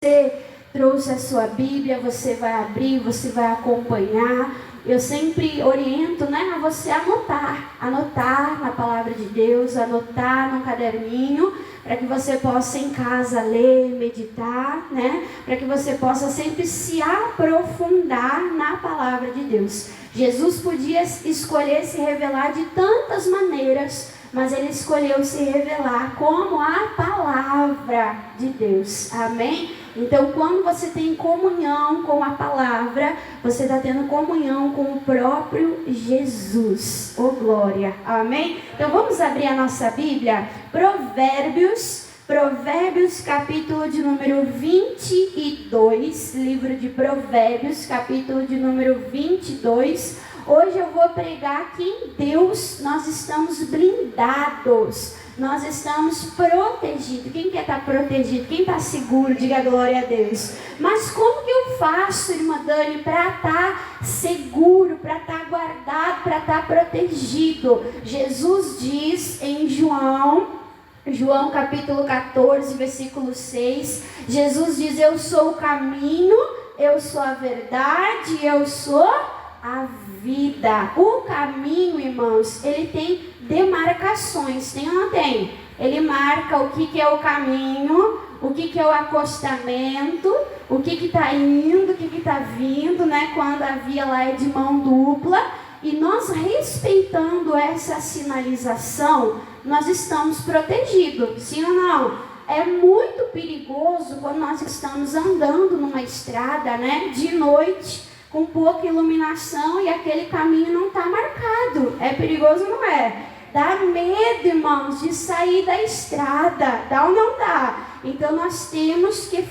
Você trouxe a sua Bíblia, você vai abrir, você vai acompanhar. Eu sempre oriento, a você anotar na palavra de Deus, anotar no caderninho, para que você possa em casa ler, meditar, para que você possa sempre se aprofundar na palavra de Deus. Jesus podia escolher se revelar de tantas maneiras, mas ele escolheu se revelar como a palavra de Deus, amém? Então, quando você tem comunhão com a palavra, você está tendo comunhão com o próprio Jesus. Oh, glória! Amém? Então, vamos abrir a nossa Bíblia. Provérbios capítulo de número 22. Livro de Provérbios, capítulo de número 22. Hoje eu vou pregar que em Deus nós estamos blindados. Nós estamos protegidos. Quem quer estar protegido? Quem está seguro? Diga glória a Deus. Mas como que eu faço, irmã Dani, para estar seguro, para estar guardado, para estar protegido? Jesus diz em João capítulo 14, versículo 6. Jesus diz: eu sou o caminho, eu sou a verdade, eu sou a vida. O caminho, irmãos, ele tem demarcações, tem ou não tem? Ele marca o que é o caminho, o que é o acostamento, o que está indo, o que está vindo, quando a via lá é de mão dupla. E nós, respeitando essa sinalização, nós estamos protegidos, sim ou não? É muito perigoso quando nós estamos andando numa estrada, de noite, com pouca iluminação, e aquele caminho não está marcado. É perigoso, não é? Dá medo, irmãos, de sair da estrada. Dá ou não dá? Então nós temos que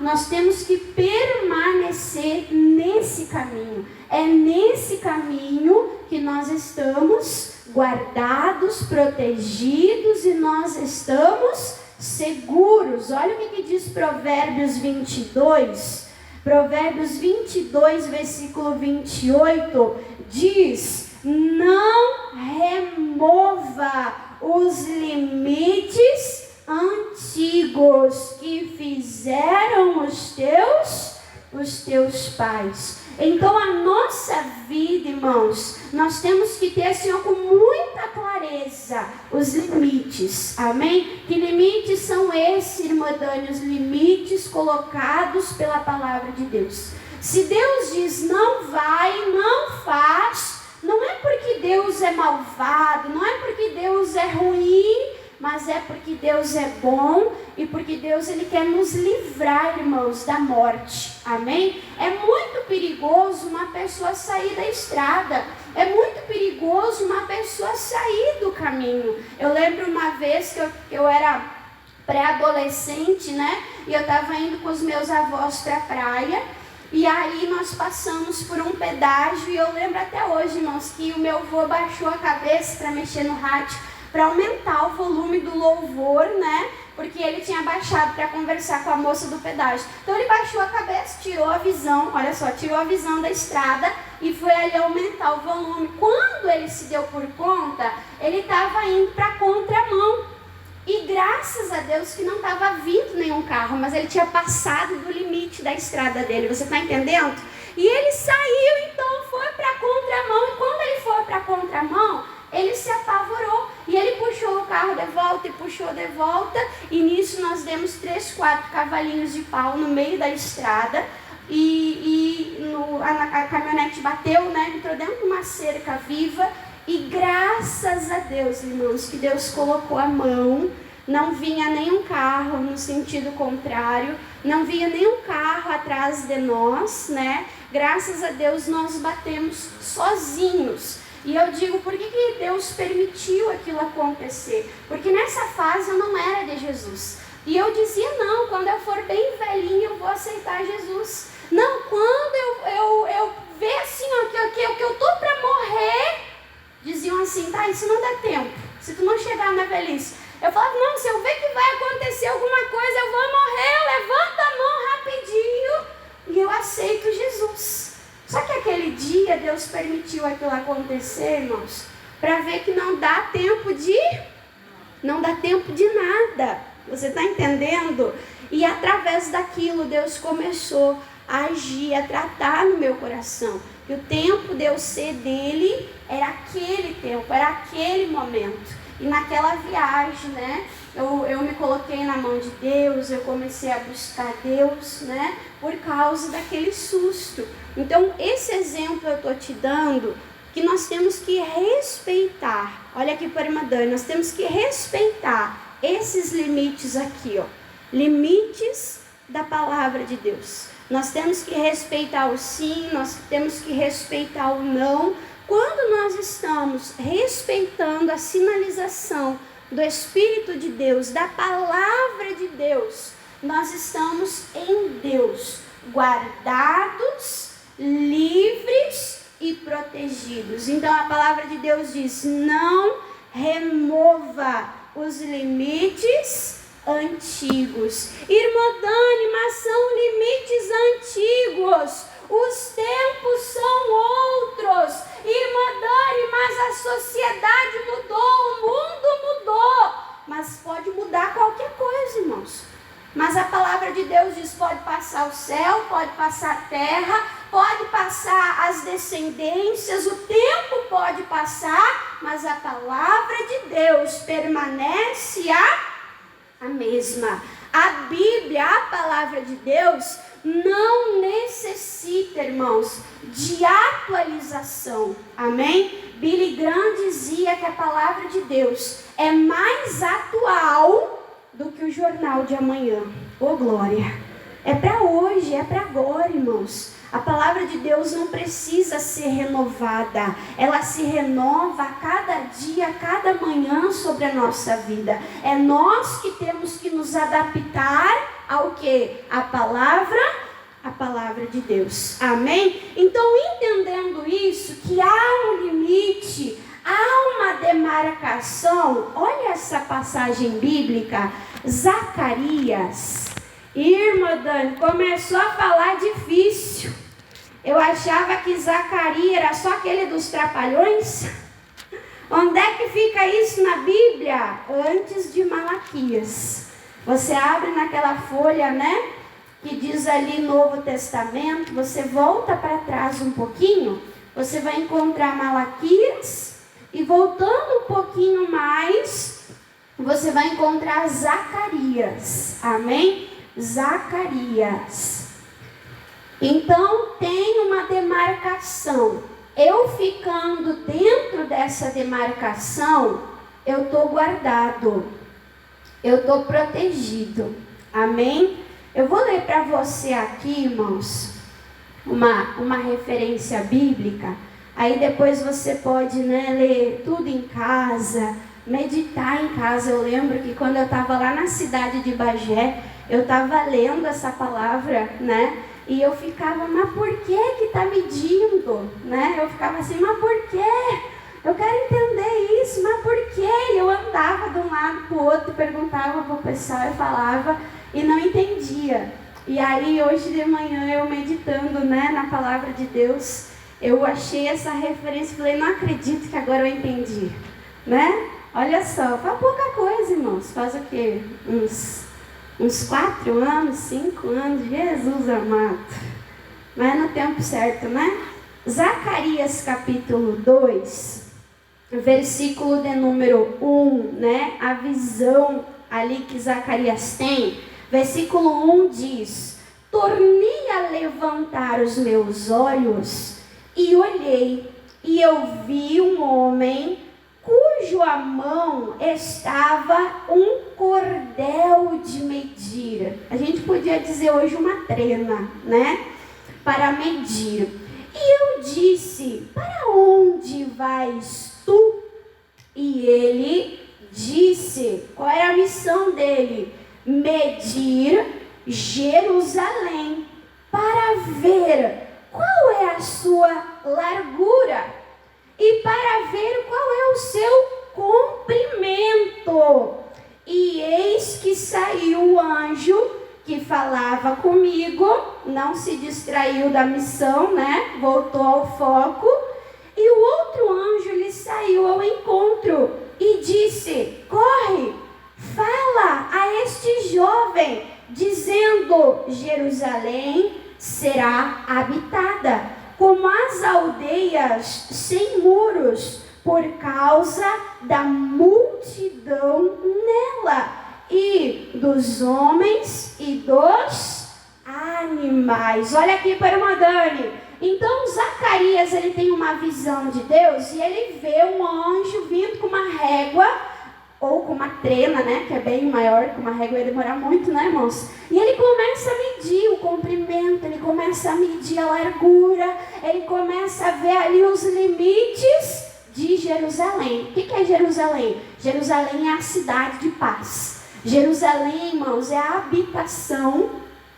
nós temos que permanecer nesse caminho. É nesse caminho que nós estamos guardados, protegidos, e nós estamos seguros. Olha o que diz Provérbios 22. Provérbios 22, versículo 28, diz: não remova os limites antigos que fizeram os teus pais. Então a nossa vida, irmãos, nós temos que ter assim, com muita clareza os limites, amém? Que limites são esses, irmã Dani? Os limites colocados pela palavra de Deus. Se Deus diz não vai, não faz, não é porque Deus é malvado, não é porque Deus é ruim, mas é porque Deus é bom e porque Deus ele quer nos livrar, irmãos, da morte, amém? É muito perigoso uma pessoa sair da estrada, é muito perigoso uma pessoa sair do caminho. Eu lembro uma vez que eu era pré-adolescente, e eu estava indo com os meus avós para a praia, e aí nós passamos por um pedágio, e eu lembro até hoje, irmãos, que o meu avô baixou a cabeça para mexer no rádio, para aumentar o volume do louvor, porque ele tinha baixado para conversar com a moça do pedágio. Então ele baixou a cabeça, tirou a visão, olha só, tirou a visão da estrada e foi ali aumentar o volume. Quando ele se deu por conta, ele estava indo para a contramão. E graças a Deus que não estava vindo nenhum carro, mas ele tinha passado do limite da estrada dele, você está entendendo? E ele saiu, então foi para a contramão, e quando ele foi para a contramão, ele se apavorou, e ele puxou o carro de volta e puxou de volta, e nisso nós demos 3, 4 cavalinhos de pau no meio da estrada, a caminhonete bateu, entrou dentro de uma cerca viva, e graças a Deus, irmãos, que Deus colocou a mão, não vinha nenhum carro no sentido contrário, não vinha nenhum carro atrás de nós, Graças a Deus nós batemos sozinhos. E eu digo, por que Deus permitiu aquilo acontecer? Porque nessa fase eu não era de Jesus. E eu dizia, não, quando eu for bem velhinha eu vou aceitar Jesus. Não, quando eu ver assim, que eu tô para morrer, diziam assim, tá, isso não dá tempo, se tu não chegar na velhice. Eu falava, não, se eu ver que vai acontecer alguma coisa, eu vou morrer, eu levanto a mão rapidinho e eu aceito Jesus. Só que aquele dia Deus permitiu aquilo acontecer, irmãos, para ver que não dá tempo de nada. Você está entendendo? E através daquilo, Deus começou a agir, a tratar no meu coração. E o tempo de eu ser dele era aquele tempo, era aquele momento. E naquela viagem, né, eu me coloquei na mão de Deus, eu comecei a buscar Deus, né, por causa daquele susto. Então, esse exemplo eu estou te dando, que nós temos que respeitar. Olha aqui para a irmã Dani, nós temos que respeitar esses limites aqui, ó. Limites da palavra de Deus. Nós temos que respeitar o sim, nós temos que respeitar o não. Quando nós estamos respeitando a sinalização do Espírito de Deus, da palavra de Deus, nós estamos em Deus, guardados, livres e protegidos. Então a palavra de Deus diz: não remova os limites antigos. Irmã Dani, mas são limites antigos, os tempos são outros. Irmã Dani, mas a sociedade mudou, o mundo mudou. Mas pode mudar qualquer coisa, irmãos. Mas a palavra de Deus diz: pode passar o céu, pode passar a terra, pode passar as descendências, o tempo pode passar, mas a palavra de Deus permanece a mesma. A Bíblia, a palavra de Deus, não necessita, irmãos, de atualização. Amém? Billy Graham dizia que a palavra de Deus é mais atual do que o jornal de amanhã. Ô glória! É para hoje, é para agora, irmãos. A palavra de Deus não precisa ser renovada. Ela se renova a cada dia, a cada manhã sobre a nossa vida. É nós que temos que nos adaptar ao que? A palavra de Deus. Amém? Então, entendendo isso, que há um limite, há uma demarcação. Olha essa passagem bíblica, Zacarias. Irmã Dani, começou a falar difícil. Eu achava que Zacarias era só aquele dos trapalhões. Onde é que fica isso na Bíblia? Antes de Malaquias. Você abre naquela folha, né, que diz ali Novo Testamento. Você volta para trás um pouquinho, você vai encontrar Malaquias. E voltando um pouquinho mais, você vai encontrar Zacarias. Amém? Zacarias. Então tem uma demarcação. Eu ficando dentro dessa demarcação, eu estou guardado, eu estou protegido. Amém? Eu vou ler para você aqui, irmãos, uma referência bíblica. Aí depois você pode, né, ler tudo em casa, meditar em casa. Eu lembro que quando eu estava lá na cidade de Bagé, eu estava lendo essa palavra, né? E eu ficava, mas por que está medindo? Né? Eu ficava assim, mas por quê? Eu quero entender isso, mas por quê? E eu andava de um lado para o outro, perguntava para o pessoal e falava e não entendia. E aí hoje de manhã eu meditando, né, na palavra de Deus, eu achei essa referência e falei, não acredito que agora eu entendi. Né? Olha só, faz pouca coisa, irmãos. Faz o quê? Uns 4 anos, 5 anos, Jesus amado. Mas no tempo certo, né? Zacarias capítulo 2, versículo de número 1, né? A visão ali que Zacarias tem. Versículo 1 diz: tornei a levantar os meus olhos e olhei, e eu vi um homem cuja mão estava um cordel de medir. A gente podia dizer hoje uma trena, né? Para medir. E eu disse, para onde vais tu? E ele disse, qual era a missão dele? Medir Jerusalém, para ver qual é a sua largura e para ver qual é o seu comprimento. E eis que saiu o anjo que falava comigo, não se distraiu da missão, né? Voltou ao foco. E o outro anjo lhe saiu ao encontro e disse, corre, fala a este jovem, dizendo: Jerusalém será habitada, como as aldeias sem muros, por causa da multidão nela, e dos homens e dos animais. Olha aqui para uma Dani. Então Zacarias, ele tem uma visão de Deus e ele vê um anjo vindo com uma régua, ou com uma trena, né, que é bem maior que uma régua, ia demorar muito, né, irmãos? E ele começa a medir o comprimento, ele começa a medir a largura, ele começa a ver ali os limites de Jerusalém. O que é Jerusalém? Jerusalém é a cidade de paz. Jerusalém, irmãos, é a habitação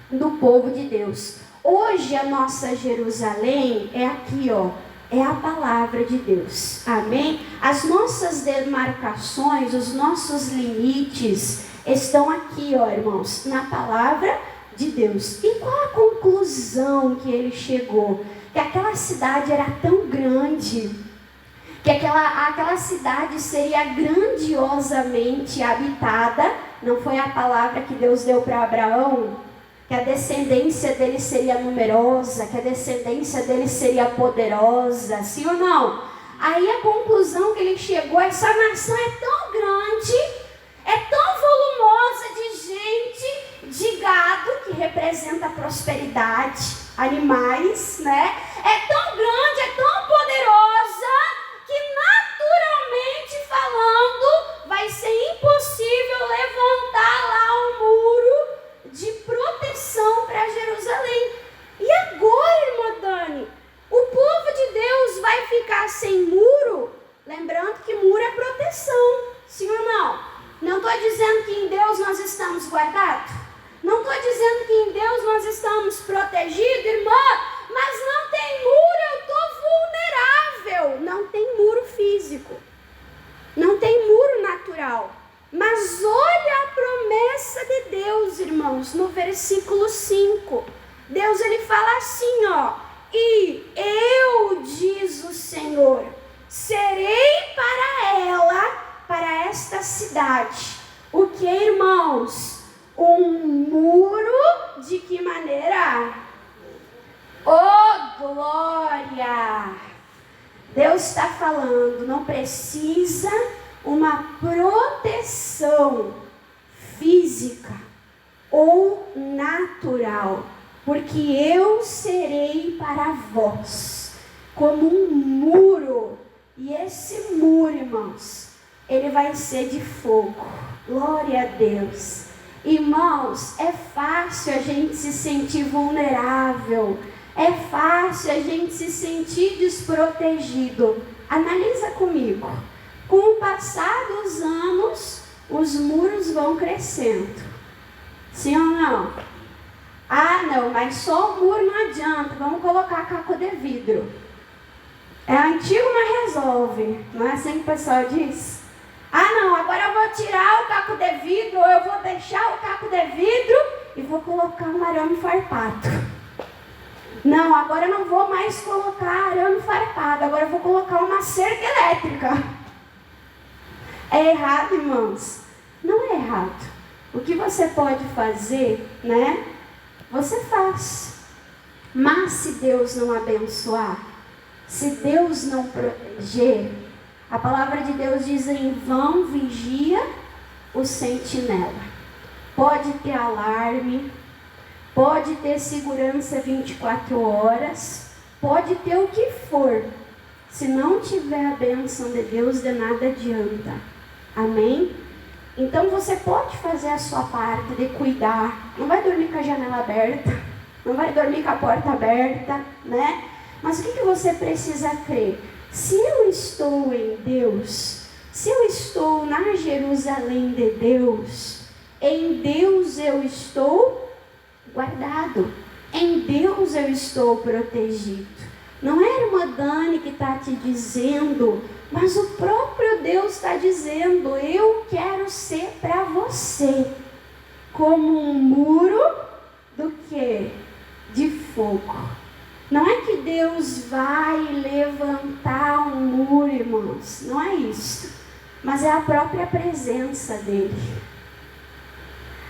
do povo de Deus. Hoje a nossa Jerusalém é aqui, ó. É a palavra de Deus, amém? As nossas demarcações, os nossos limites estão aqui, ó, irmãos, na palavra de Deus. E qual a conclusão que ele chegou? Que aquela cidade era tão grande, que aquela cidade seria grandiosamente habitada. Não foi a palavra que Deus deu para Abraão? Que a descendência dele seria numerosa, que a descendência dele seria poderosa, sim ou não? Aí a conclusão que ele chegou: essa nação é tão grande, é tão volumosa de gente, de gado, que representa prosperidade, animais, né? É tão grande, é tão poderosa, que naturalmente falando, vai ser impossível levantar lá um muro de proteção para Jerusalém. E agora, irmã Dani, o povo de Deus vai ficar sem muro? Lembrando que muro é proteção, sim ou não? Não estou dizendo que em Deus nós estamos guardados. Não estou dizendo que em Deus nós estamos protegidos, irmã. Mas não tem muro, eu estou vulnerável. Não tem muro físico. Não tem muro natural. Mas olha a promessa de Deus, irmãos, no versículo 5. Deus, ele fala assim, ó: e eu, diz o Senhor, serei para ela, para esta cidade, o que, irmãos? Um muro de que maneira? Oh, glória! Deus está falando, não precisa uma proteção física ou natural, porque eu serei para vós como um muro, e esse muro, irmãos, ele vai ser de fogo. Glória a Deus. Irmãos, é fácil a gente se sentir vulnerável, é fácil a gente se sentir desprotegido. Analisa comigo. Com o passar dos anos, os muros vão crescendo. Sim ou não? Ah, não, mas só o muro não adianta. Vamos colocar caco de vidro. É antigo, mas resolve. Não é assim que o pessoal diz? Ah, não, agora eu vou tirar o caco de vidro, ou eu vou deixar o caco de vidro e vou colocar um arame farpado. Não, agora eu não vou mais colocar arame farpado, agora eu vou colocar uma cerca elétrica. É errado, irmãos? Não é errado. O que você pode fazer, né? Você faz. Mas se Deus não abençoar, se Deus não proteger, a palavra de Deus diz: em vão vigia o sentinela. Pode ter alarme, pode ter segurança 24 horas, pode ter o que for. Se não tiver a bênção de Deus, de nada adianta. Amém? Então você pode fazer a sua parte de cuidar. Não vai dormir com a janela aberta, não vai dormir com a porta aberta, né? Mas o que você precisa crer? Se eu estou em Deus, se eu estou na Jerusalém de Deus, em Deus eu estou guardado, em Deus eu estou protegido. Não é a irmã Dani que está te dizendo, mas o próprio Deus está dizendo: eu quero ser para você como um muro do quê? De fogo. Não é que Deus vai levantar um muro, irmãos, não é isso, mas é a própria presença dele.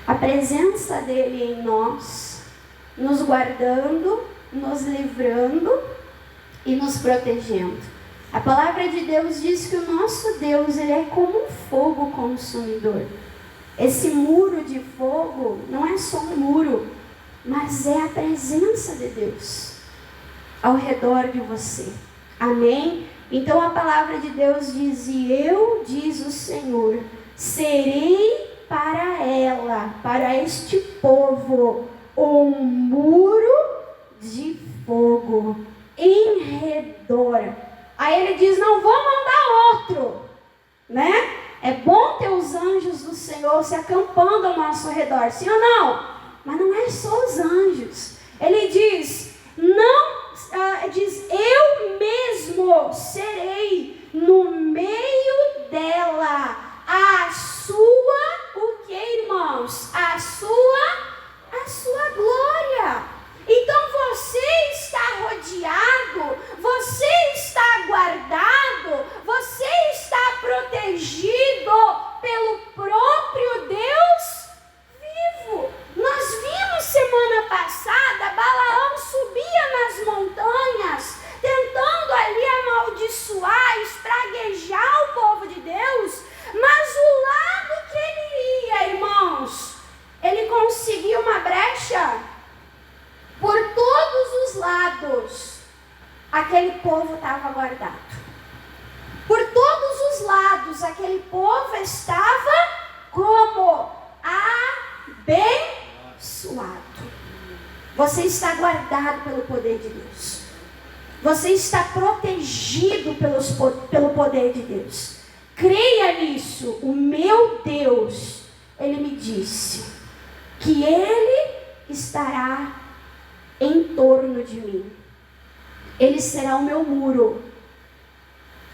A presença dele em nós, nos guardando, nos livrando e nos protegendo. A palavra de Deus diz que o nosso Deus, ele é como um fogo consumidor. Esse muro de fogo não é só um muro, mas é a presença de Deus ao redor de você. Amém? Então a palavra de Deus diz: e eu, diz o Senhor, serei para ela, para este povo, um muro de fogo em redor. Aí ele diz: não vou mandar outro, né? É bom ter os anjos do Senhor se acampando ao nosso redor, sim ou não? Mas não é só os anjos. Ele diz: eu mesmo serei no meio dela, a sua, o que, irmãos? A sua glória. Então você está rodeado, você está guardado, você está protegido pelo próprio Deus vivo. Nós vimos semana passada, Balaão subia nas montanhas, tentando ali amaldiçoar, espraguejar o povo de Deus, mas o lado que ele ia, irmãos, ele conseguia uma brecha. Por todos os lados, aquele povo estava guardado. Por todos os lados, aquele povo estava como abençoado. Você está guardado pelo poder de Deus. Você está protegido pelo poder de Deus. Creia nisso. O meu Deus, Ele me disse que Ele estará em torno de mim. Ele será o meu muro.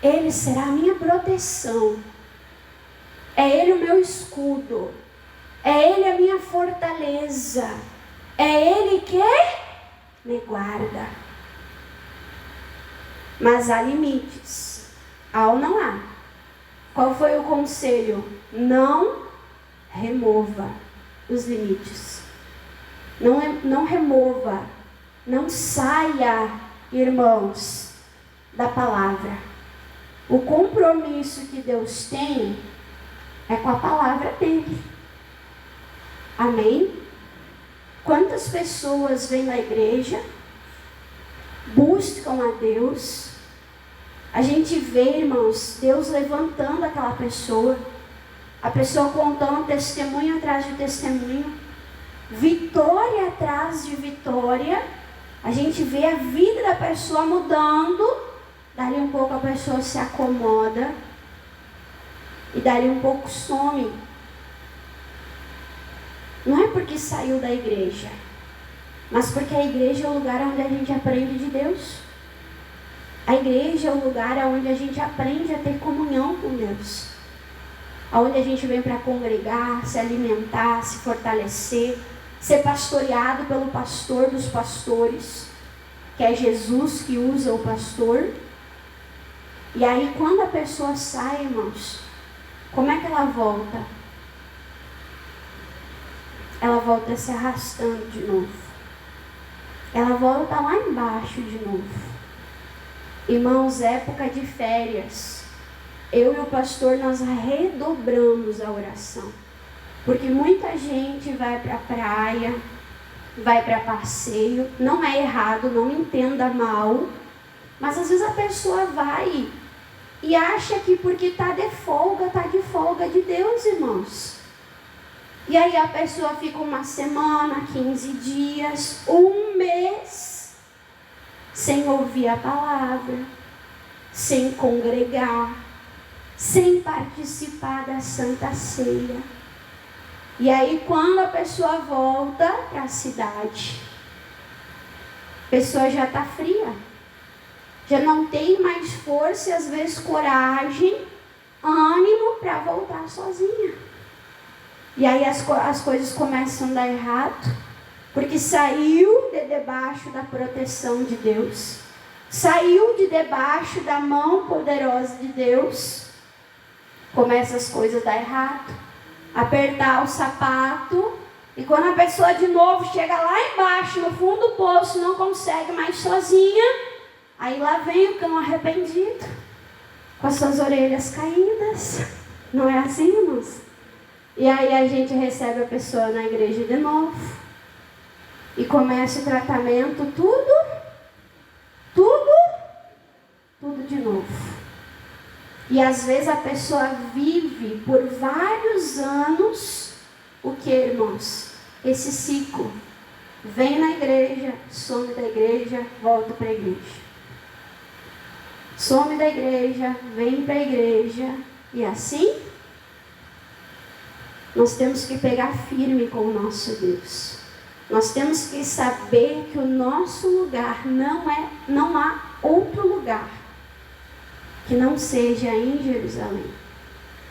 Ele será a minha proteção. É Ele o meu escudo. É Ele a minha fortaleza. É Ele que me guarda. Mas há limites. Há ou não há? Qual foi o conselho? Não remova os limites. Não remova. Não saia, irmãos, da palavra. O compromisso que Deus tem é com a palavra dele. Amém? Quantas pessoas vêm na igreja, buscam a Deus, a gente vê, irmãos, Deus levantando aquela pessoa, a pessoa contando testemunho atrás de testemunho, vitória atrás de vitória, a gente vê a vida da pessoa mudando, dali um pouco a pessoa se acomoda, e dali um pouco some. Não é porque saiu da igreja, mas porque a igreja é o lugar onde a gente aprende de Deus. A igreja é o lugar onde a gente aprende a ter comunhão com Deus. Onde a gente vem para congregar, se alimentar, se fortalecer, ser pastoreado pelo pastor dos pastores, que é Jesus que usa o pastor. E aí quando a pessoa sai, irmãos, como é que ela volta? Ela volta se arrastando de novo. Ela volta lá embaixo de novo. Irmãos, época de férias, eu e o pastor, nós redobramos a oração. Porque muita gente vai para a praia, vai para passeio, não é errado, não entenda mal, mas às vezes a pessoa vai e acha que porque está de folga de Deus, irmãos. E aí a pessoa fica uma semana, 15 dias, um mês, sem ouvir a palavra, sem congregar, sem participar da Santa Ceia. E aí quando a pessoa volta para a cidade, a pessoa já está fria, já não tem mais força e às vezes coragem, ânimo para voltar sozinha. E aí as coisas começam a dar errado, porque saiu de debaixo da proteção de Deus, saiu de debaixo da mão poderosa de Deus, começa as coisas a dar errado, apertar o sapato E quando a pessoa de novo chega lá embaixo, no fundo do poço, não consegue mais sozinha, aí lá vem o cão arrependido, com as suas orelhas caídas. Não é assim, irmãos? E aí a gente recebe a pessoa na igreja de novo. E começa o tratamento, tudo de novo. E às vezes a pessoa vive por vários anos, o que, irmãos? Esse ciclo. Vem na igreja, some da igreja, volta para a igreja. Some da igreja, vem para a igreja. E assim, nós temos que pegar firme com o nosso Deus. Nós temos que saber que o nosso lugar não há outro lugar que não seja em Jerusalém,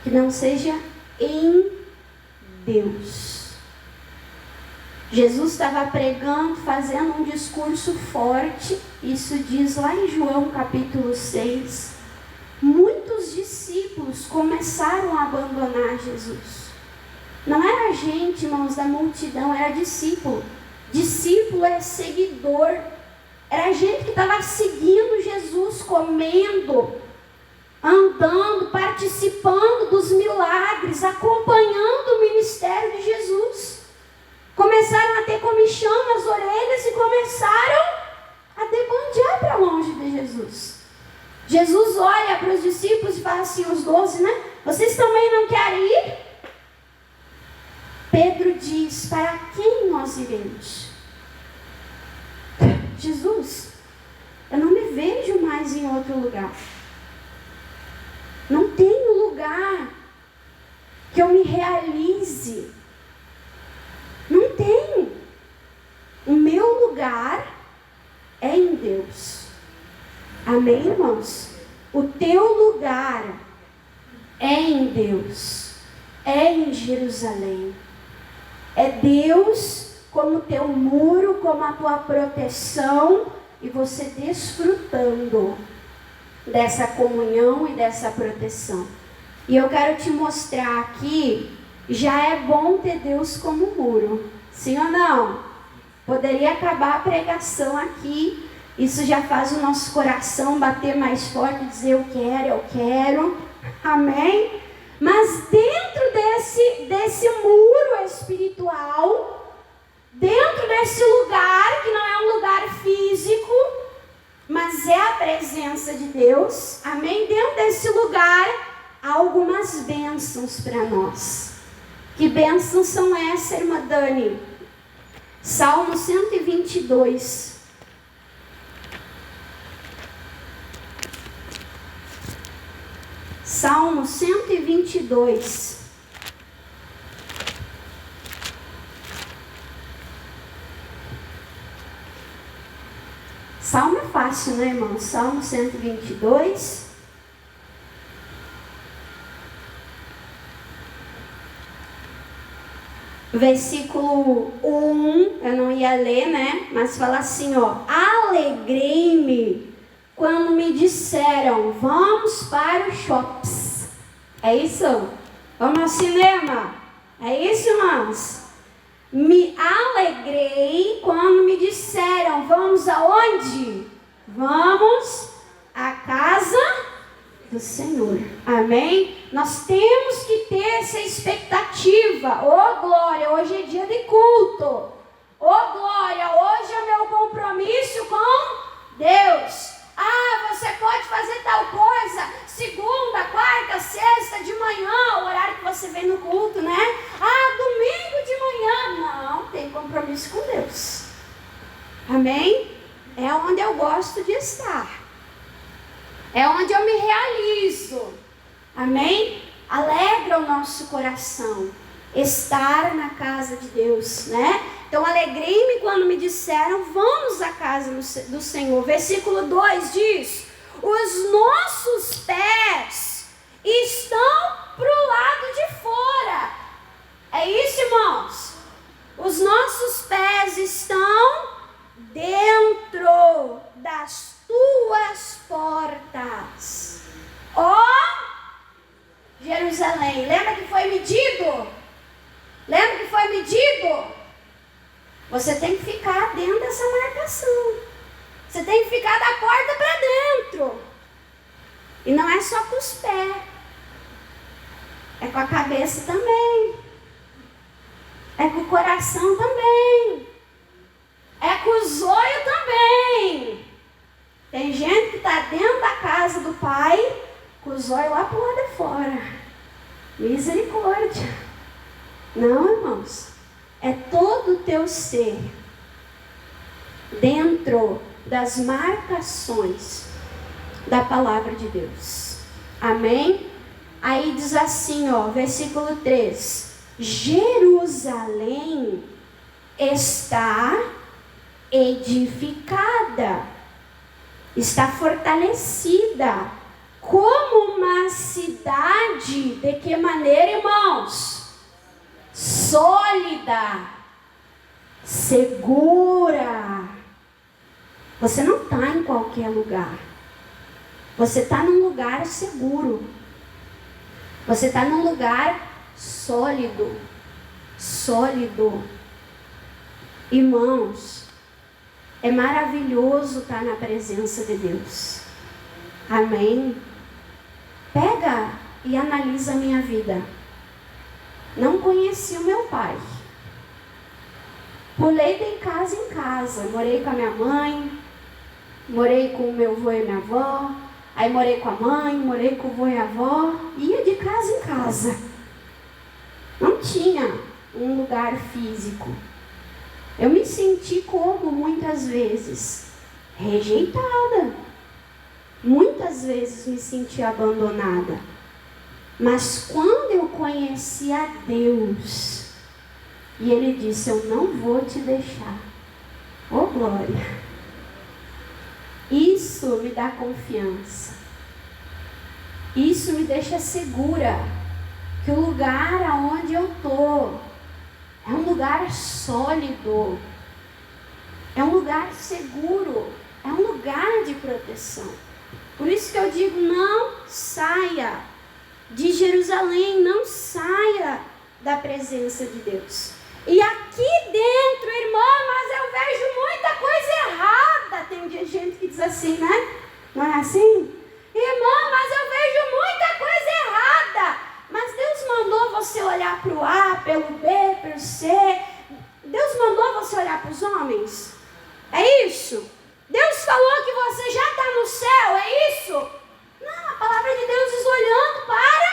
que não seja em Deus. Jesus estava pregando, fazendo um discurso forte, isso diz lá em João capítulo 6. Muitos discípulos começaram a abandonar Jesus. Não era gente, irmãos, da multidão, era discípulo. Discípulo é seguidor. Era gente que estava seguindo Jesus, comendo, andando, participando dos milagres, acompanhando o ministério de Jesus. Começaram a ter comichão nas orelhas e começaram a debandear para longe de Jesus. Jesus olha para os discípulos e fala assim, os 12, né? Vocês também não querem ir? Pedro diz, para quem nós iremos? Jesus, eu não me vejo mais em outro lugar. Não tenho lugar que eu me realize. Não tenho. O meu lugar é em Deus. Amém, irmãos? O teu lugar é em Deus. É em Jerusalém. É Deus como teu muro, como a tua proteção, e você desfrutando dessa comunhão e dessa proteção. E eu quero te mostrar aqui, já é bom ter Deus como muro, sim ou não? Poderia acabar a pregação aqui, isso já faz o nosso coração bater mais forte e dizer eu quero, amém? Mas dentro desse muro espiritual, dentro desse lugar, que não é um lugar físico, mas é a presença de Deus, amém? Dentro desse lugar, há algumas bênçãos para nós. Que bênçãos são essas, irmã Dani? Salmo 122. Salmo 122. Salmo é fácil, né, irmão? Salmo 122. Versículo 1, eu não ia ler, né? Mas fala assim, ó. Alegrei-me quando me disseram, vamos para os shops. É isso? Vamos ao cinema? É isso, irmãos? Me alegrei quando me disseram, vamos aonde? Vamos à casa do Senhor. Amém? Nós temos que ter essa expectativa. Oh, glória, hoje é dia de culto. Oh, glória, hoje é meu compromisso com Deus. Ah, você pode fazer tal coisa segunda, quarta, sexta, de manhã, o horário que você vem no culto, né? Ah, domingo de manhã. Não, tem compromisso com Deus. Amém? É onde eu gosto de estar. É onde eu me realizo. Amém? Alegra o nosso coração estar na casa de Deus, né? Então, alegrei-me quando me disseram, vamos à casa do Senhor. Versículo 2 diz, os nossos pés estão para o lado de fora. É isso, irmãos? Os nossos pés estão dentro das tuas portas. Ó Jerusalém, lembra que foi medido? Lembra que foi medido? ficar da porta para dentro. E não é só com os pés. É com a cabeça também. É com o coração também. É com os olhos também. Tem gente que está dentro da casa do pai, com os olhos lá para o lado de fora. Misericórdia. Não, irmãos. É todo o teu ser dentro das marcações da palavra de Deus. Amém? Aí diz assim, versículo 3. Jerusalém está edificada, está fortalecida, como uma cidade, de que maneira, irmãos? Sólida, segura. Você não está em qualquer lugar. Você está num lugar seguro. Você está num lugar sólido. Sólido. Irmãos, é maravilhoso estar na presença de Deus. Amém? Pega e analisa a minha vida. Não conheci o meu pai. Pulei de casa em casa. Morei com a minha mãe. Morei com o meu avô e minha avó. Aí morei com a mãe, morei com o avô e a avó. Ia de casa em casa. Não tinha um lugar físico. Eu me senti como muitas vezes rejeitada. Muitas vezes me senti abandonada. Mas quando eu conheci a Deus, e Ele disse, eu não vou te deixar. Oh, glória! Isso me dá confiança. Isso me deixa segura que o lugar aonde eu estou é um lugar sólido. É um lugar seguro. É um lugar de proteção. Por isso que eu digo, não saia de Jerusalém, não saia da presença de Deus. E aqui dentro, irmão, mas eu vejo muita coisa errada. Tem gente que diz assim, né? Não é assim? Irmão, mas eu vejo muita coisa errada. Mas Deus mandou você olhar para o A, pelo B, pelo C. Deus mandou você olhar para os homens? É isso? Deus falou que você já está no céu, é isso? Não, a palavra de Deus diz olhando para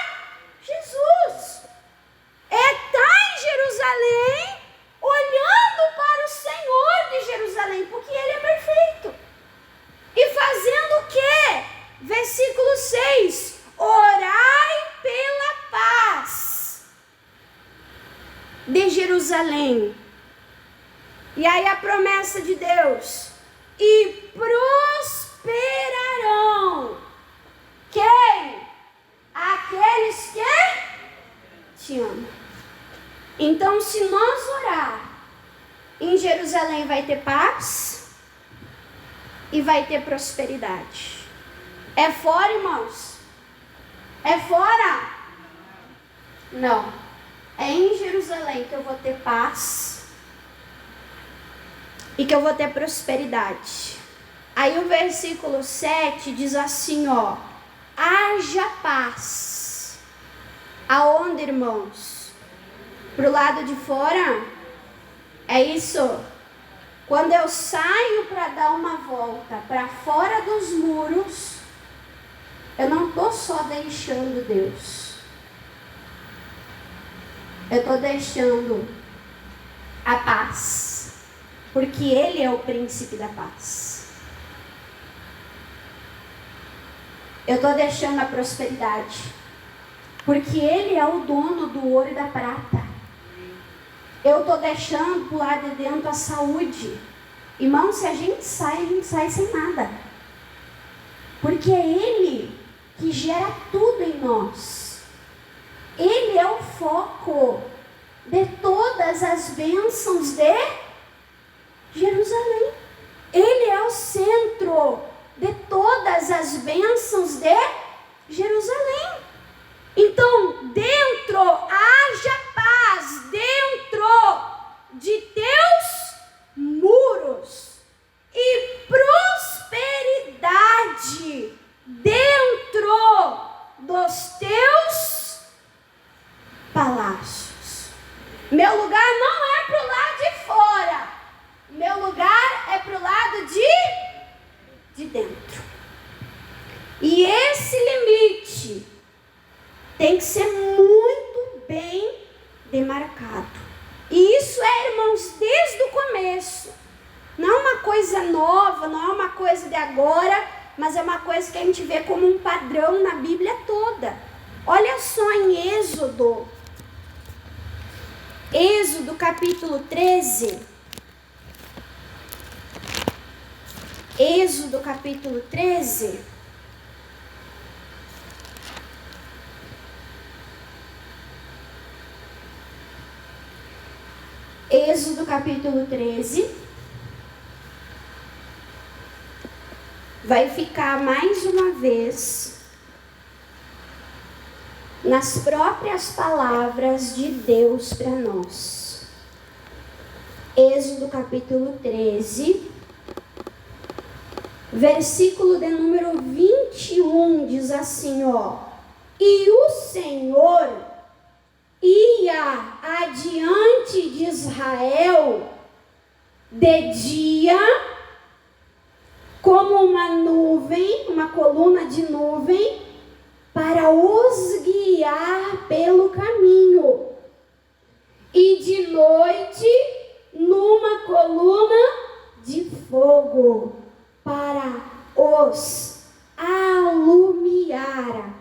Jesus. É estar em Jerusalém, olhando para o Senhor de Jerusalém, porque Ele é perfeito. E fazendo o quê? Versículo 6. Orai pela paz de Jerusalém. E aí a promessa de Deus. E prosperarão. Quem? Aqueles que te amam. Então, se nós orar, em Jerusalém vai ter paz e vai ter prosperidade. É fora, irmãos? É fora? Não. É em Jerusalém que eu vou ter paz e que eu vou ter prosperidade. Aí o versículo 7 diz assim, haja paz. Aonde, irmãos? Pro lado de fora? É isso? Quando eu saio para dar uma volta para fora dos muros, eu não estou só deixando Deus. Eu estou deixando a paz. Porque Ele é o príncipe da paz. Eu estou deixando a prosperidade. Porque Ele é o dono do ouro e da prata. Eu estou deixando pro lado de dentro a saúde. Irmão, se a gente sai sem nada. Porque é Ele que gera tudo em nós. Ele é o foco de todas as bênçãos de Jerusalém. Ele é o centro de todas as bênçãos de Jerusalém. Então, dentro haja paz, dentro de teus muros, e prosperidade dentro. E esse limite tem que ser muito bem demarcado. E isso irmãos, desde o começo. Não é uma coisa nova, não é uma coisa de agora, mas é uma coisa que a gente vê como um padrão na Bíblia toda. Olha só em Êxodo capítulo 13. Êxodo capítulo 13. Êxodo capítulo 13. Vai ficar mais uma vez nas próprias palavras de Deus para nós. Êxodo capítulo 13, versículo de número 21, diz assim, ó: E o Senhor ia adiante de Israel de dia, como uma nuvem, uma coluna de nuvem, para os guiar pelo caminho, e de noite numa coluna de fogo, para os alumiar,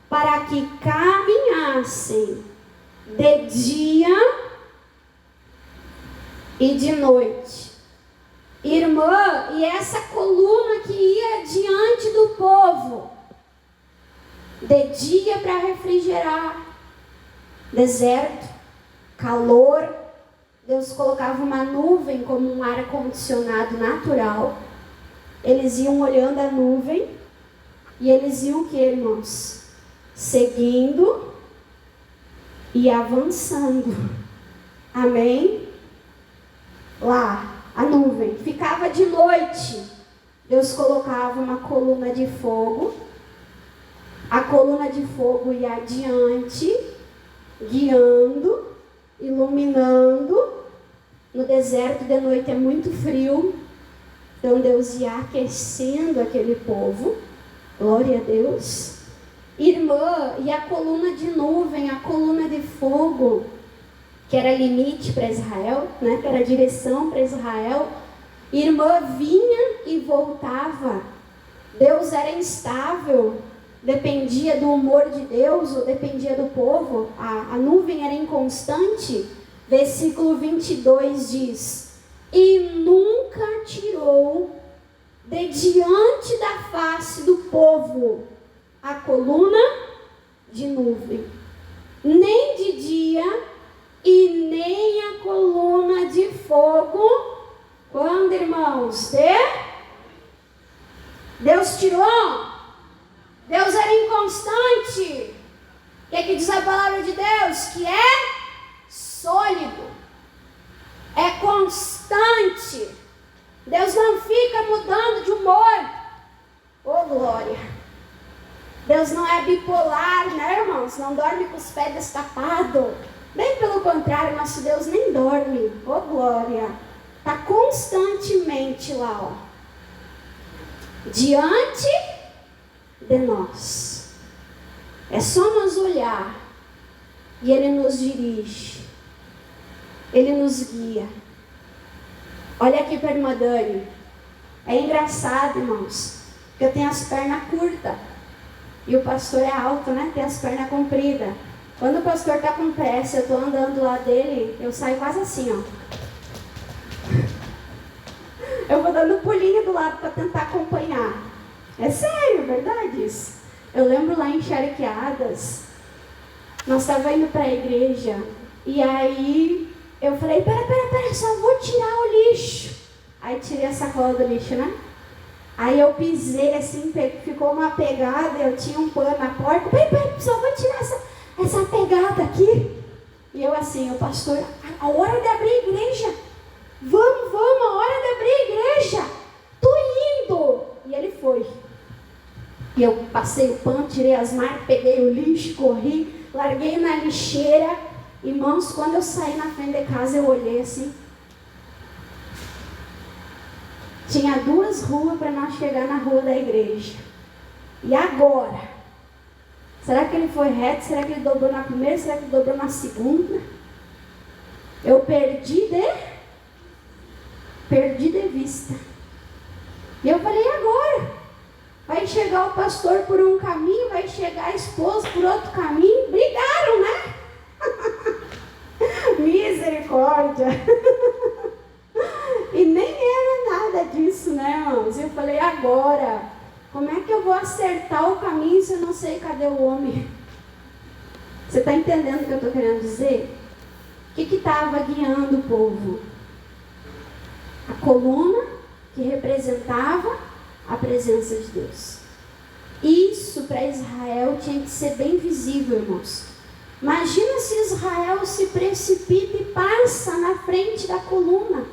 para que caminhassem de dia e de noite. Irmã, e essa coluna que ia diante do povo, de dia para refrigerar, deserto, calor, Deus colocava uma nuvem como um ar-condicionado natural. Eles iam olhando a nuvem e eles iam o que, irmãos? Seguindo e avançando. Amém? Lá, a nuvem ficava de noite. Deus colocava uma coluna de fogo. A coluna de fogo ia adiante, guiando, iluminando. No deserto de noite é muito frio, então Deus ia aquecendo aquele povo. Glória a Deus. Irmã, e a coluna de nuvem, a coluna de fogo, que era limite para Israel, né? Que era direção para Israel. Irmã, vinha e voltava. Deus era instável, dependia do humor de Deus ou dependia do povo. A nuvem era inconstante. Versículo 22 diz: E nunca tirou de diante da face do povo a coluna de nuvem, nem de dia e nem a coluna de fogo. Quando, irmãos? Deus tirou? Deus era inconstante. O que diz a palavra de Deus? Que é sólido, é constante. Deus não fica mudando de humor. Oh, glória. Deus não é bipolar, né, irmãos? Não dorme com os pés destapados. Bem pelo contrário, nosso Deus nem dorme. Oh, glória. Está constantemente lá, ó, diante de nós. É só nos olhar e Ele nos dirige. Ele nos guia. Olha aqui para a irmã Dani. É engraçado, irmãos, que eu tenho as pernas curtas e o pastor é alto, né? Tem as pernas compridas. Quando o pastor está com pressa, eu estou andando lá dele, eu saio quase assim, ó. Eu vou dando pulinho do lado para tentar acompanhar. É sério, verdade isso. Eu lembro lá em Charqueadas, nós estávamos indo para a igreja, e aí eu falei, pera, só vou tirar o lixo. Aí tirei a sacola do lixo, né? Aí eu pisei assim, ficou uma pegada, eu tinha um pano na porta, pera, só vou tirar essa pegada aqui. E eu assim, o pastor, a hora de abrir a igreja, vamos, a hora de abrir a igreja, tô indo. E ele foi. E eu passei o pano, tirei as marcas, peguei o lixo, corri, larguei na lixeira. Irmãos, quando eu saí na frente de casa, eu olhei assim. Tinha 2 ruas para nós chegar na rua da igreja. E agora? Será que ele foi reto? Será que ele dobrou na primeira? Será que ele dobrou na segunda? Eu perdi de vista. E eu falei, e agora? Vai chegar o pastor por um caminho, vai chegar a esposa por outro caminho. Brigaram, né? Misericórdia. E nem era nada disso, né, irmãos? Eu falei, agora, como é que eu vou acertar o caminho se eu não sei cadê o homem? Você está entendendo o que eu estou querendo dizer? O que estava guiando o povo? A coluna que representava a presença de Deus. Isso para Israel tinha que ser bem visível, irmãos. Imagina se Israel se precipita e passa na frente da coluna.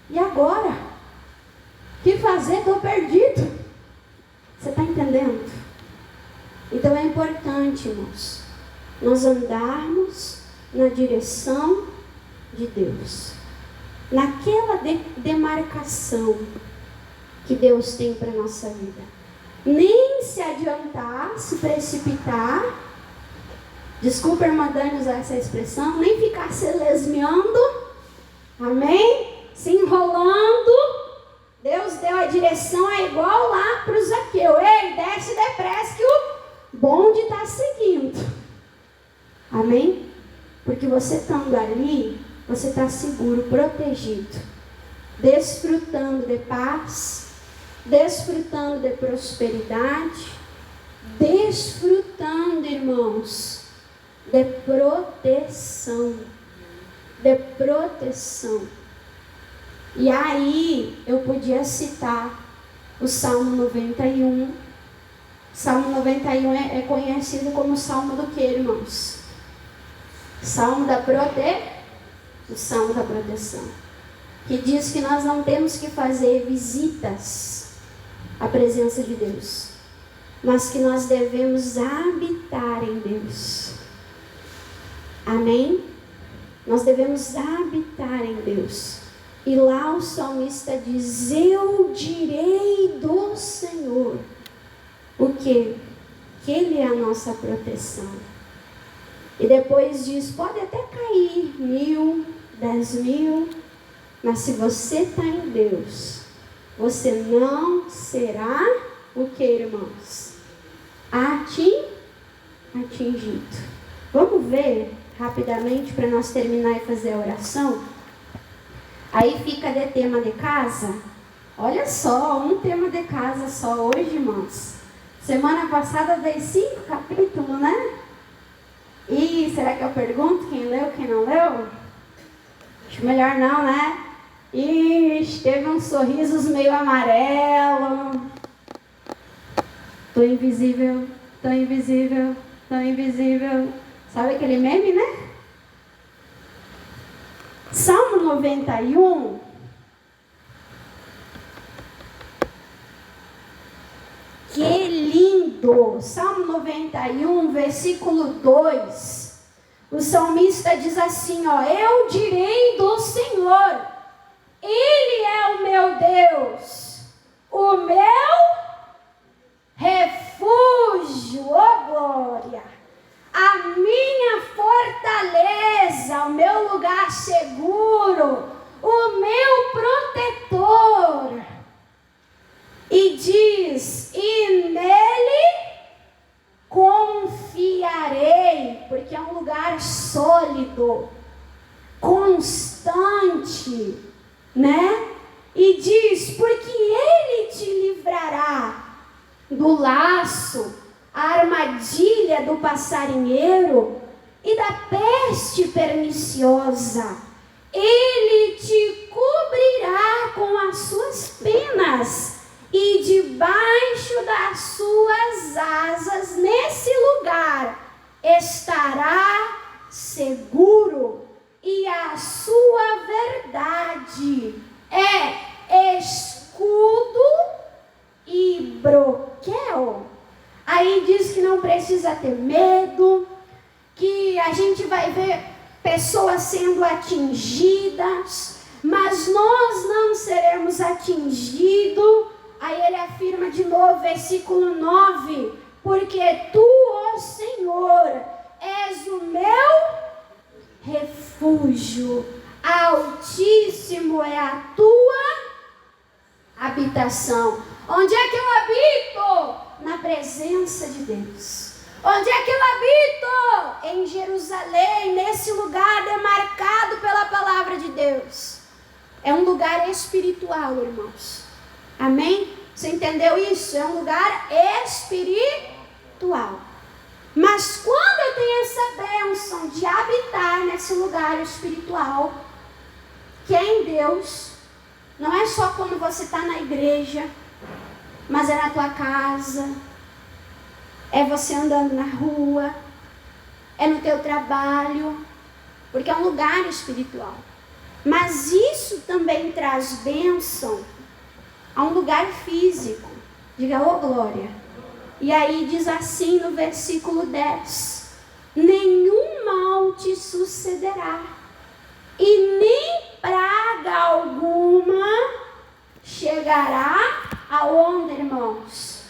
E agora? O que fazer? Estou perdido. Você está entendendo? Então é importante, irmãos, nós andarmos na direção de Deus. Naquela demarcação que Deus tem para a nossa vida. Nem se adiantar, se precipitar. Desculpa, irmã Dani, usar essa expressão. Nem ficar se lesmeando. Amém? Se enrolando. Deus deu a direção, é igual lá para o Zaqueu. Ei, desce depressa que o bonde está seguindo. Amém? Porque você estando ali, você está seguro, protegido, desfrutando de paz, desfrutando de prosperidade, desfrutando, irmãos, de proteção. De proteção. E aí eu podia citar o Salmo 91. Salmo 91 é conhecido como Salmo do que, irmãos? Salmo da o Salmo da proteção. Que diz que nós não temos que fazer visitas à presença de Deus, mas que nós devemos habitar em Deus. Amém? Nós devemos habitar em Deus. E lá o salmista diz, eu direi do Senhor. O quê? Que Ele é a nossa proteção. E depois diz, pode até cair 1.000, 10.000, mas se você está em Deus, você não será o que, irmãos? Atingido. Vamos ver rapidamente para nós terminar e fazer a oração? Aí fica de tema de casa. Olha só, um tema de casa só hoje, irmãos. Semana passada dei 5 capítulos, né? E será que eu pergunto quem leu, quem não leu? Acho melhor não, né? Ixi, teve uns sorrisos meio amarelo. Tô invisível, tô invisível, tô invisível. Sabe aquele meme, né? Salmo 91. Que lindo! Salmo 91, versículo 2. O salmista diz assim, ó, eu direi do Senhor, Ele é o meu Deus, o meu refúgio, ó glória, a minha fortaleza, o meu lugar seguro, o meu protetor. E diz, e nele confiarei, porque é um lugar sólido, constante, né? E diz, porque Ele te livrará do laço, a armadilha do passarinheiro e da peste perniciosa. Ele te cobrirá com as suas penas e debaixo das suas asas, nesse lugar, estará seguro, e a sua verdade é escudo e broquel. Aí diz que não precisa ter medo, que a gente vai ver pessoas sendo atingidas, mas nós não seremos atingidos. Aí ele afirma de novo, versículo 9, porque tu, ó Senhor, és o meu refúgio, altíssimo é a tua habitação. Onde é que eu habito? Na presença de Deus. Onde é que eu habito? Em Jerusalém, nesse lugar demarcado pela palavra de Deus. É um lugar espiritual, irmãos. Amém? Você entendeu isso? É um lugar espiritual. Mas quando eu tenho essa bênção de habitar nesse lugar espiritual, que é em Deus, não é só quando você está na igreja, mas é na tua casa, é você andando na rua, é no teu trabalho, porque é um lugar espiritual. Mas isso também traz bênção a um lugar físico. Diga, ô glória. E aí diz assim no versículo 10: nenhum mal te sucederá, e nem praga alguma chegará aonde, irmãos?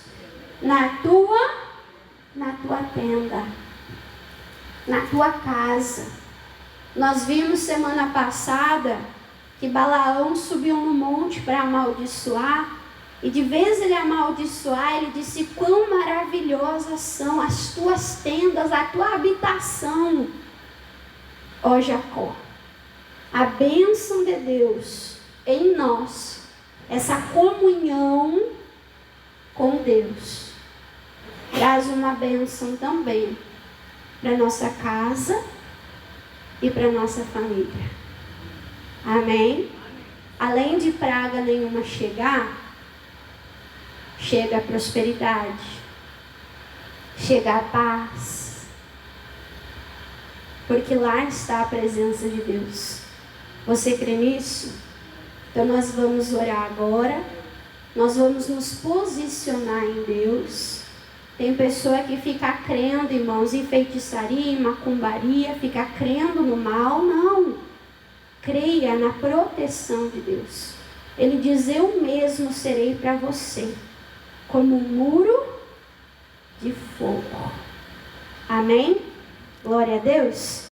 Na tua tenda, na tua casa. Nós vimos semana passada que Balaão subiu no monte para amaldiçoar, e de vez ele amaldiçoar, ele disse: quão maravilhosas são as tuas tendas, a tua habitação, ó Jacó. A bênção de Deus em nós, essa comunhão com Deus, traz uma bênção também para nossa casa e para nossa família. Amém? Além de praga nenhuma chegar, chega a prosperidade, chega a paz, porque lá está a presença de Deus. Você crê nisso? Então nós vamos orar agora, nós vamos nos posicionar em Deus. Tem pessoa que fica crendo, irmãos, em feitiçaria, em macumbaria, fica crendo no mal. Não, creia na proteção de Deus. Ele diz: eu mesmo serei para você como um muro de fogo. Amém? Glória a Deus.